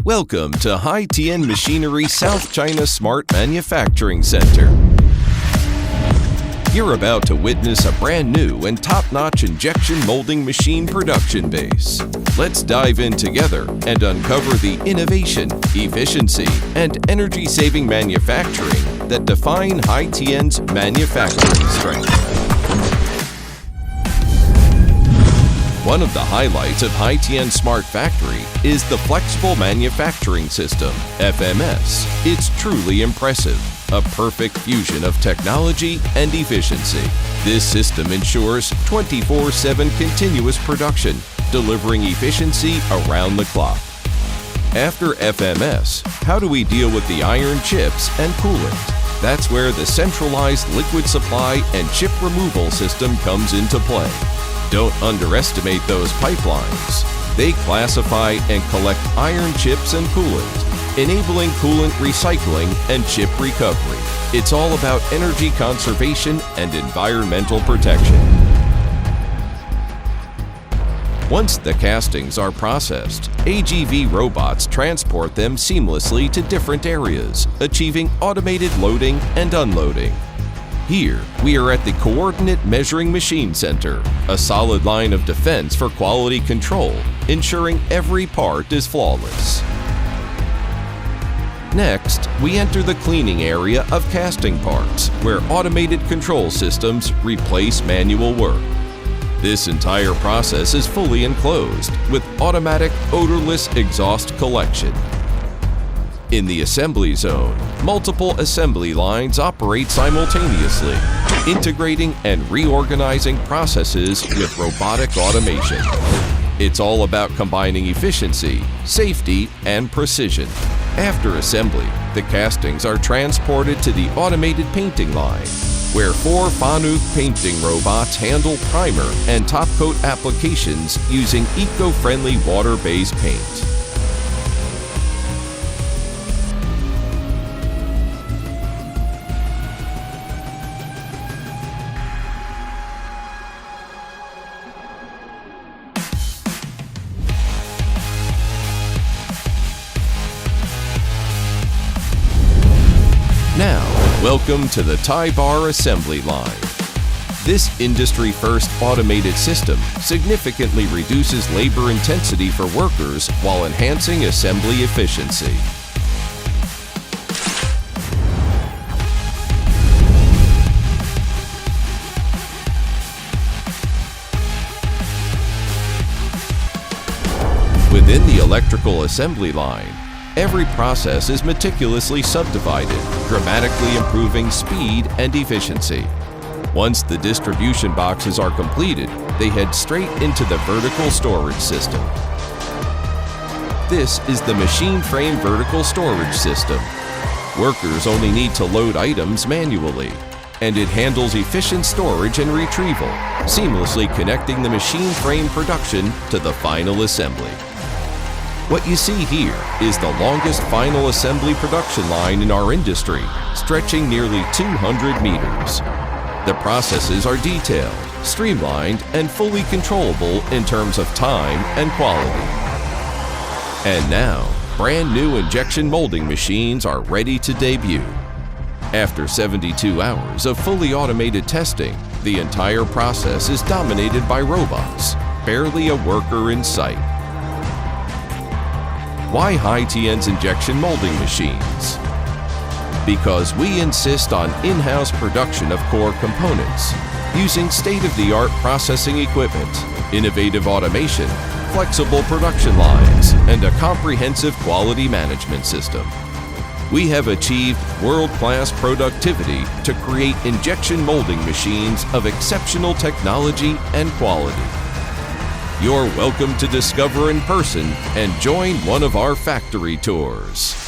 Welcome to Haitian Machinery South China Smart Manufacturing Center. You're about to witness a brand new and top-notch injection molding machine production base. Let's dive in together and uncover the innovation, efficiency, and energy-saving manufacturing that define Haitian's manufacturing strength. One of the highlights of Haitian Smart Factory is the Flexible Manufacturing System, FMS. It's truly impressive, a perfect fusion of technology and efficiency. This system ensures 24/7 continuous production, delivering efficiency around the clock. After FMS, how do we deal with the iron chips and coolant? That's where the centralized liquid supply and chip removal system comes into play. Don't underestimate those pipelines. They classify and collect iron chips and coolant, enabling coolant recycling and chip recovery. It's all about energy conservation and environmental protection. Once the castings are processed, AGV robots transport them seamlessly to different areas, achieving automated loading and unloading. Here, we are at the Coordinate Measuring Machine Center, a solid line of defense for quality control, ensuring every part is flawless. Next, we enter the cleaning area of casting parts, where automated control systems replace manual work. This entire process is fully enclosed with automatic odorless exhaust collection. In the assembly zone, multiple assembly lines operate simultaneously, integrating and reorganizing processes with robotic automation. It's all about combining efficiency, safety, and precision. After assembly, the castings are transported to the automated painting line, where 4 Fanuc painting robots handle primer and top coat applications using eco-friendly water-based paint. Now, welcome to the Tiebar assembly line. This industry-first automated system significantly reduces labor intensity for workers while enhancing assembly efficiency. Within the electrical assembly line, every process is meticulously subdivided, dramatically improving speed and efficiency. Once the distribution boxes are completed, they head straight into the vertical storage system. This is the machine frame vertical storage system. Workers only need to load items manually, and it handles efficient storage and retrieval, seamlessly connecting the machine frame production to the final assembly. What you see here is the longest final assembly production line in our industry, stretching nearly 200 meters. The processes are detailed, streamlined, and fully controllable in terms of time and quality. And now, brand new injection molding machines are ready to debut. After 72 hours of fully automated testing, the entire process is dominated by robots, barely a worker in sight. Why Haitian's injection molding machines? Because we insist on in-house production of core components, using state-of-the-art processing equipment, innovative automation, flexible production lines, and a comprehensive quality management system. We have achieved world-class productivity to create injection molding machines of exceptional technology and quality. You're welcome to discover in person and join one of our factory tours.